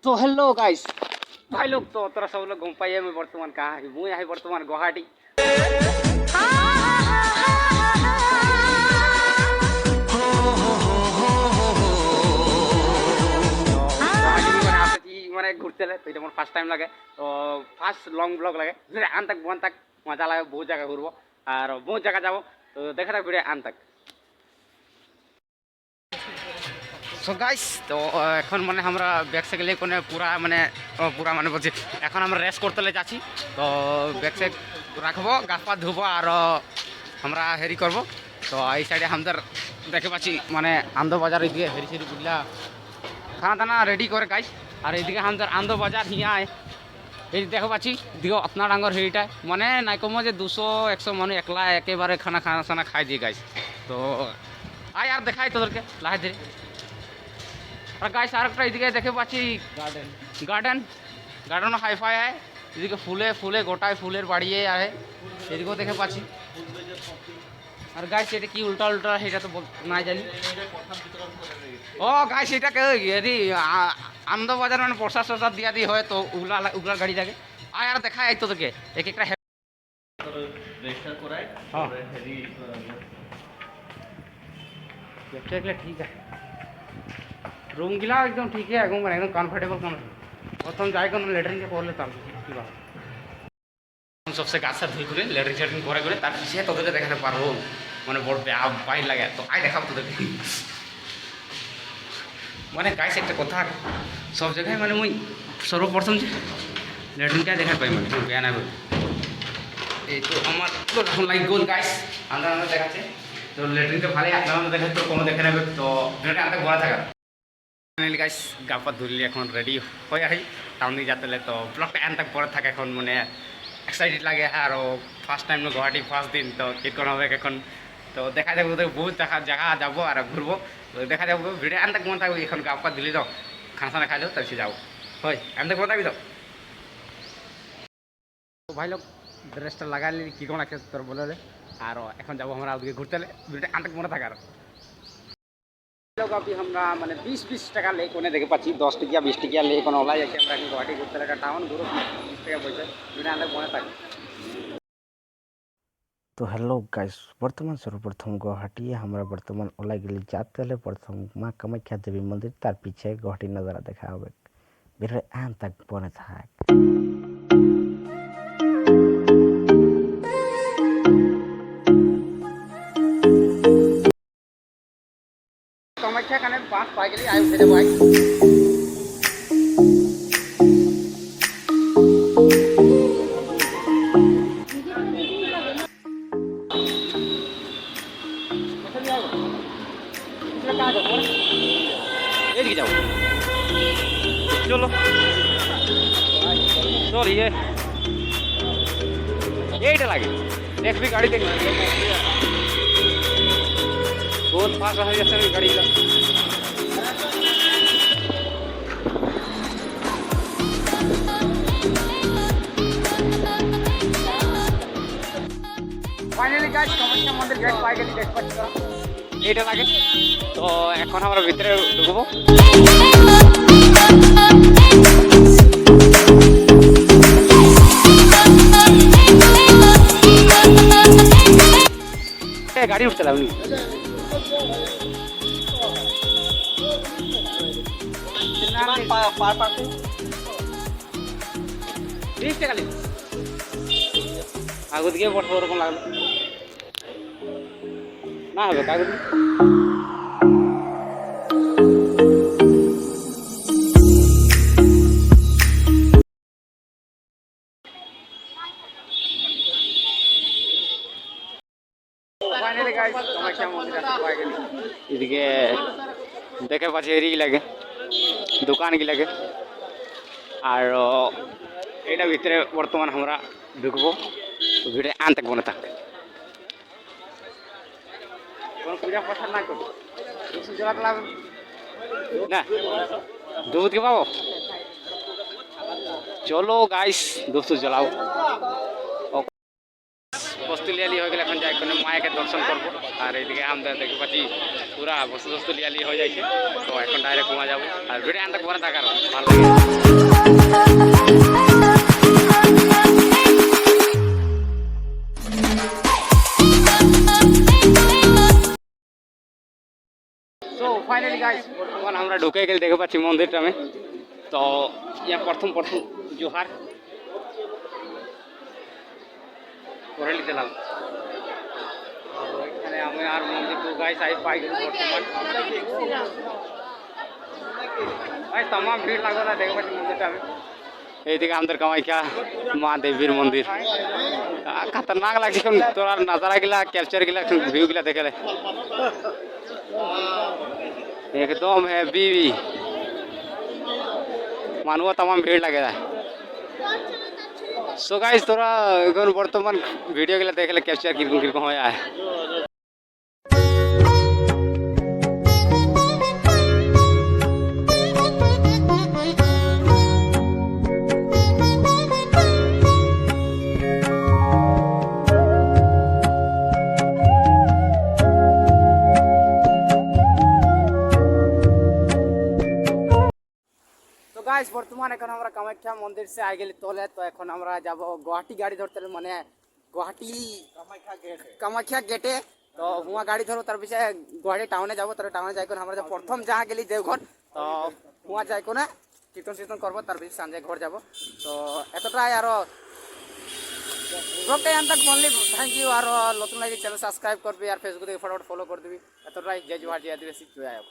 तो hello guys भाई लोग तो तोरा सब लोग घूम पाइए मैं वर्तमान कहाँ है मुझे यहाँ वर्तमान गुवाहाटी মানে ঘুরতে তো এটা আমার ফার্স্ট টাইম লাগে তো ফার্স্ট লং ব্লগ লাগে আন তক বন তক মজা লাগে বহুত জায়গা ঘুরবো আর বহুত জায়গা যাবো তো দেখা থাক ভিডিও আন তক সো গাইস তো এখন মানে আমরা ব্যাক সাইকেলে কোনে পুরা মানে বলছি এখন আমরা রেস্ট করতে যাচ্ছি তো ব্যাক সাইড রাখবো গাছ পা ধুবো আর আমরা হেরি করবো তো এই সাইডে আমাদের দেখে পাচ্ছি মানে আনন্দ বাজার এদিকে হেরি সেরি বুঝলা খানা দানা রেডি করে গাইস আর এইদিকে আমাদের আনন্দ বাজার হিয়া এই দেখো পাচ্ছি দিকে অতনা ডাঙর হেরিটা মানে নাই কমো যে 200-100 মানুষ একলা একেবারে খানা সানা খাই দিয়ে গাইস তো আয় আর দেখাই তোদেরকে লাহে ধীরে और गाइस आरकटा इदिके देखे पाচ্ছি गार्डन हाईफाई है इदिके फुले गोटाय फुलेर बाड़िए है एदिकेও देखे पाচ্ছি और गाइस এটা কি উল্টা সেটা তো না জানি ও গাইস এটা কে এদি আনন্দ বাজার মানে প্রসাদ দিয়া দি হয় তো উগলা গাড়ি থাকে আয় আর দেখাই তো তোকে এক একটা রেজিস্টার করায় হ্যাঁ হেভি ठीक है रूम गिला एकदम ठीक है एकदम कम्फर्टेबल प्रथम जाए लेटरिन के पड़ले तार सबसे गाछ धुई करे लेटरिन करे करे तार पिछे तोদের দেখাতে পারবো মানে বড় বাইর লাগে তো আই দেখাবো তোদের মানে গাইস একটা কথা সব জায়গায় মানে মুই সর্বপ্রথম যে লেটরিনটা দেখাতে পাই মানে বেয়া না এই তো আমার তো এখন লাইক গোল গাইস আমরা দেখাচ্ছে তো লেটরিনটা ভালো আপনারা দেখাতে তো কোনো দেখে নেবে তো ভিডিওটা আনতে বড় থাকা ফাইনালি গাইস গাপা ধরলি এখন রেডি হয়ে আহি টাউন দিকে যাতে তো ব্লগটা এন তক পরে থাকে এখন মানে এক্সাইটেড লাগে আর ফার্স্ট টাইম গুয়াহাটি ফার্স্ট দিন তো কীরকম হবে এখন তো দেখা যাবে ওদের বহুত জায়গা যাবো আর ঘুরবো তো দেখা যাবো ভিডিও এন তক মনে থাকবে এখন গাপা দিলি তো খানা সানা খাইলেও তার যাবো হয় এন তক মনে থাকবি তো ভাই লোক ড্রেসটা লাগালি কীরকম লাগছে তোর বলে আর এখন যাবো আমরা ওদিকে ঘুরতে ভিডিওটা এন তক মনে থাকে আর लोग अभी हमरा मैंने 20 টাকা ले कोने देखे पाची 10 टिकिया 20 टिकिया ले कोने ओला जाके हमरा की गुवाहाटी घुरते लगा टाउन घुरो 20 টাকা পয়সা बिना अंदर बने तक तो हेलो गाइस वर्तमान सर्वप्रथम गुवाहाटी हमरा वर्तमान ओला गेली जाते ले प्रथम मां कामाख्या देवी मंदिर तार पीछे गुवाहाटी नजारा देखा होबे बिरे आन तक बने थाक कामाख्या काने पास पाई गेली आयु फेरे भाई এদিকে যাও চলো চল এইটা লাগে দেখবি গাড়ি দেখবি बहुत फास्ट हो जाता गाड़ी का ফাইনালি গাইস কামাখ্যা মন্দির গেট পাই গেছি দেখ পাচ্ছ এইটা লাগে তো এখন আমরা ভিতরে ঢুকবো गाड़ी उठ चला 20 টাকা লিখ আগত গিয়ে বড় ওরকম লাগলো না হবে কাগজ ফাইনালি গাইস কামাখ্যা মন্দির আসতে পাই গেলি এদিকে দেখে পাচ্ছি এরি লাগে দোকান কি লাগে আর এটা ভিতরে বর্তমান আমরা ঢুকবো তো ভিডিও আন তক বনে থাক কোন পূজা প্রসাদ না করো জলাতে লাগবে না দুধ के পাবো চলো গাইস দুধ জ্বালাও বস্তু লিয়ে হয়ে গেলে এখন যাই এখানে মায়াকে দর্শন করবো। আর এইদিকে আমরা দেখতে পাচ্ছি পুরা বস্তু বস্তু লিয়ালি হয়ে যাচ্ছে, তো এখন ডাইরেক্ট ঘুমা যাবো। আর ভিডিও আনতে ঘুমানো থাকার ভালো লাগে। সো ফাইনালি গাইস বর্তমান আমরা ঢুকে গেলে দেখতে পাচ্ছি মন্দিরটা আমি। তো ইয়া প্রথম জোহার করে নিলাম। এখানে আমি আর মন্দির তো গাইস আই পাই গেল বর্তমান। ভাই तमाम ভিড় লাগলো না, দেখতে পাচ্ছি মন্দিরটা আমি। এইদিকে আমাদের কামাখ্যা মা দেবীর মন্দির খতরনাক লাগছে। এখন তোরা नजारा गिला कैप्चर गिला व्यू गिला देखे ले एकदम है बीवी मानुआ तमाम भीड़ लगे है। सो गाइस তোরা এখন বর্তমান ভিডিও গুলো দেখলে ক্যাপচার কিরকম কিরকম হয়। তো গাইস বর্তমান এখন আমরা কামাখ্যা মন্দির সে আগে গেলি তোলে। তো এখন আমরা যাব গুয়াহাটি গাড়ি ধরতে, মানে গুয়াহাটি কামাখ্যা গেটে। তো হুয়া গাড়ি ধরবো, তার পিছিয়ে গুয়াহাটি টাউনে যাবো। তার টাউনে যাই করে আমরা প্রথম যা গেলি দেওঘর, তো হুয়া যাই করে কীর্তন করবো, তার পিছিয়ে সঞ্জয় ঘর যাবো। তো এতটাই আরো ব্লগটাই আনতাক বললি থ্যাংক ইউ। আর নতুন লাগে চ্যানেল সাবস্ক্রাইব করবি, আর ফেসবুক থেকে ফটোফট ফলো করে দিবি। এতটাই জয় জোহার জয় আদিবাসী জয় আয়।